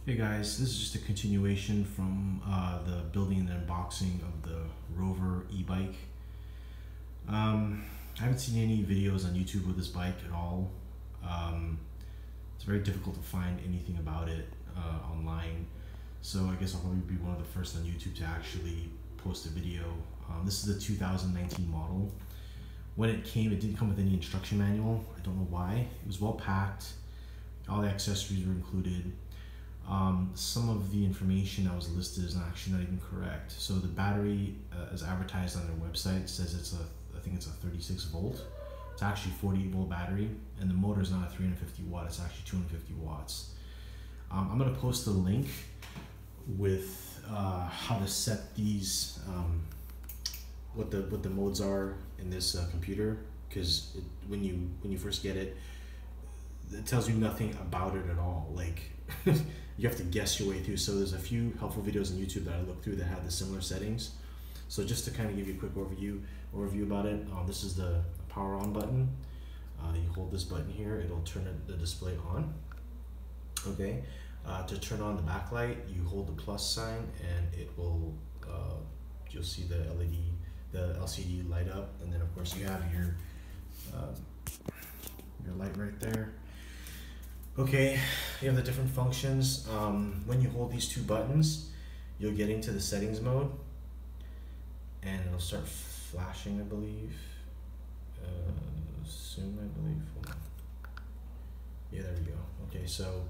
Hey guys, this is just a continuation from the building and unboxing of the Rover e-bike. I haven't seen any videos on YouTube with this bike at all. It's very difficult to find anything about it online, so I guess I'll probably be one of the first on YouTube to actually post a video. This is the 2019 model. When it came, it didn't come with any instruction manual. I don't know why. It was well packed. All the accessories were included. Some of the information that was listed is actually not even correct. So the battery, as advertised on their website, says I think it's a 36 volt. It's actually 48 volt battery, and the motor is not a 350 watt. It's actually 250 watts. I'm gonna post a link with how to set these, what the modes are in this computer, because when you first get it, it tells you nothing about it at all. Like you have to guess your way through. So there's a few helpful videos on YouTube that I looked through that had the similar settings. So just to kind of give you a quick overview about it, this is the power on button. You hold this button here, it'll turn the display on. Okay, to turn on the backlight, you hold the plus sign and it will, you'll see the LCD light up, and then of course you have your light right there. Okay, you have the different functions. When you hold these two buttons, you'll get into the settings mode and it'll start flashing, I believe. Soon, I believe. Hold on. Yeah, there we go. Okay, so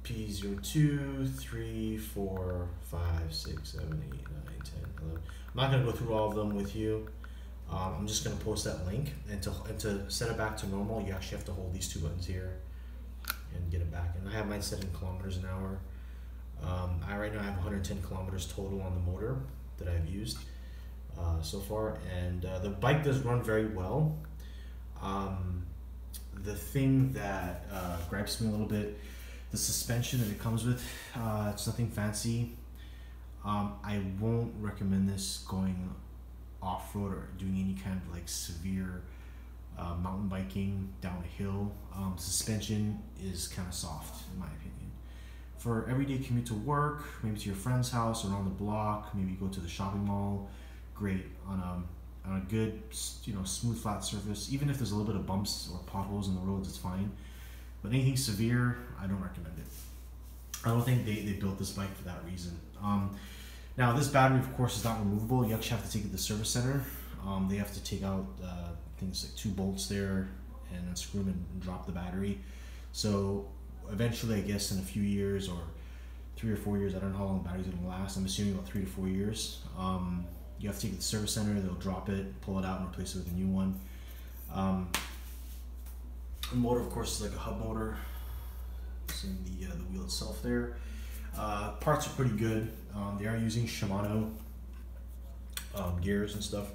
P02, 3, 4, 5, 6, 7, 8, 9, 10, 11. I'm not going to go through all of them with you. I'm just going to post that link, and to set it back to normal, you actually have to hold these two buttons here and get it back. And I have mine set in kilometers an hour. Right now I have 110 kilometers total on the motor that I've used so far, and the bike does run very well. The thing that gripes me a little bit, the suspension that it comes with, it's nothing fancy. I won't recommend this going off-road or doing any kind of like severe mountain biking downhill. Suspension is kind of soft in my opinion. For everyday commute to work, maybe to your friend's house or on the block, maybe go to the shopping mall, great. On a good, smooth flat surface, even if there's a little bit of bumps or potholes in the roads, it's fine. But anything severe, I don't recommend it. I don't think they built this bike for that reason. Now this battery, of course, is not removable. You actually have to take it to the service center. They have to take out things like 2 bolts there and unscrew them and drop the battery. So eventually, I guess in a few years or 3 or 4 years, I don't know how long the battery's gonna last. I'm assuming about 3 to 4 years. You have to take it to the service center. They'll drop it, pull it out, and replace it with a new one. The motor, of course, is like a hub motor. It's in the wheel itself there. Parts are pretty good. They are using Shimano gears and stuff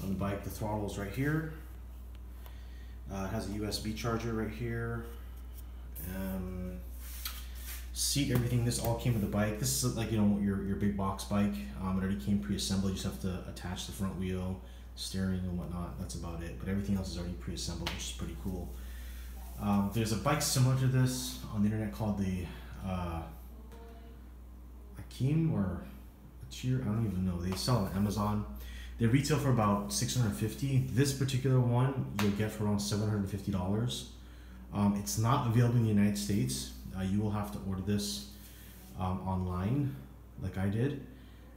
on the bike. The throttle is right here. It has a USB charger right here. Seat, everything, this all came with the bike. This is like, your big box bike. It already came pre-assembled. You just have to attach the front wheel, steering and whatnot. That's about it. But everything else is already pre-assembled, which is pretty cool. There's a bike similar to this on the internet called the Akim or Cheer, I don't even know. They sell on Amazon. They retail for about $650. This particular one you'll get for around $750. It's not available in the United States. You will have to order this online, like I did,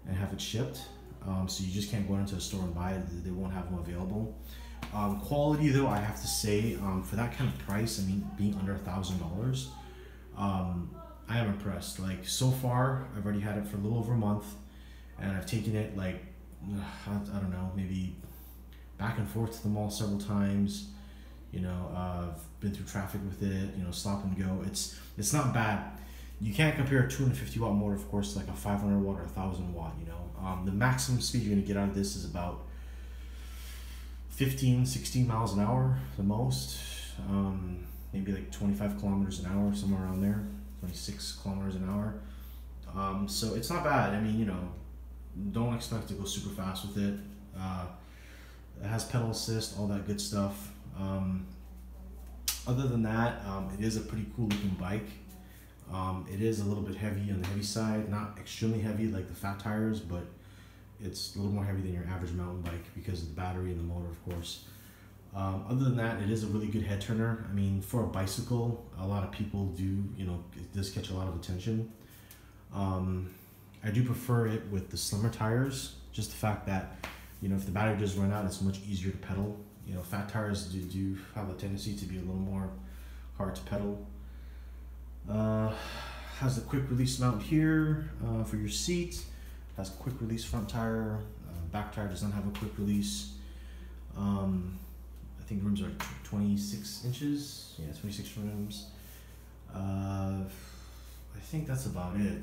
and have it shipped. So you just can't go into a store and buy it. They won't have them available. Quality, though, I have to say, for that kind of price, I mean, being under $1,000, I am impressed. Like, so far, I've already had it for a little over a month, and I've taken it, like, I don't know, maybe back and forth to the mall several times. I've been through traffic with it, stop and go. It's not bad. You can't compare a 250 watt motor, of course, to like a 500 watt or 1,000 watt, The maximum speed you're gonna get out of this is about 15, 16 miles an hour, the most. Maybe like 25 kilometers an hour, somewhere around there, 26 kilometers an hour. So it's not bad. I mean, don't expect to go super fast with it. It has pedal assist, all that good stuff. Other than that, it is a pretty cool looking bike. It is a little bit heavy on the heavy side, not extremely heavy like the fat tires, but it's a little more heavy than your average mountain bike because of the battery and the motor, of course. Other than that, it is a really good head turner. I mean, for a bicycle, a lot of people do, it does catch a lot of attention. I do prefer it with the slimmer tires, just the fact that, if the battery does run out, it's much easier to pedal. Fat tires do have a tendency to be a little more hard to pedal. Has a quick release mount here for your seat. Has a quick release front tire. Back tire does not have a quick release. I think the rims are 26 inches. Yeah, 26 rims. I think that's about it.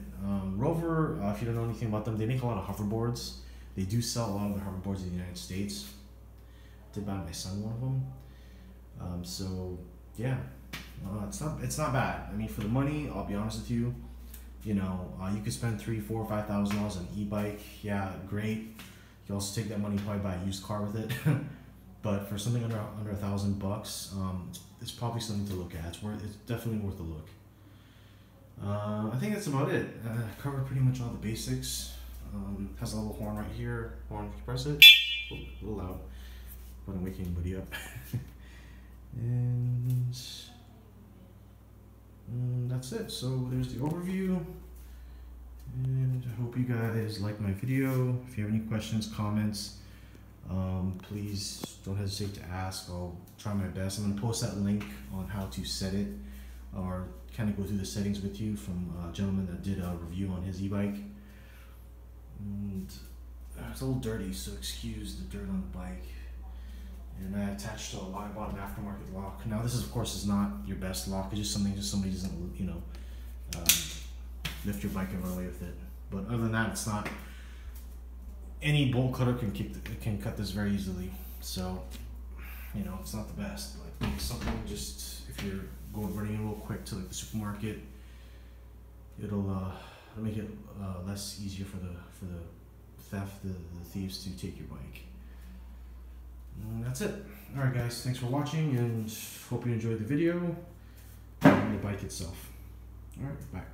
Rover, if you don't know anything about them, they make a lot of hoverboards. They do sell a lot of the hoverboards in the United States. I did buy my son one of them. So yeah, it's not bad. I mean, for the money, I'll be honest with you. You could spend $3,000, $4,000, $5,000 on an e-bike. Yeah, great. You can also take that money and probably buy a used car with it. But for something under $1,000, it's probably something to look at. It's definitely worth a look. I think that's about it. Covered pretty much all the basics. Has a little horn right here. Horn, if you press it. Oh, a little loud. Wouldn't wake anybody up. and that's it. So there's the overview. And I hope you guys like my video. If you have any questions, comments, please don't hesitate to ask. I'll try my best. I'm going to post that link on how to set it, or kind of go through the settings with you from a gentleman that did a review on his e-bike. And it's a little dirty, so excuse the dirt on the bike. And I attached a lock. I bought an aftermarket lock. Now this is, of course, is not your best lock. It's just something somebody doesn't, lift your bike and run away with it. But other than that, it's not. Any bolt cutter can cut this very easily. So, it's not the best. Like something just, if you're running real quick to like the supermarket, it'll make it less easier for the thieves to take your bike. And that's it. All right, guys. Thanks for watching, and hope you enjoyed the video and the bike itself. All right, bye.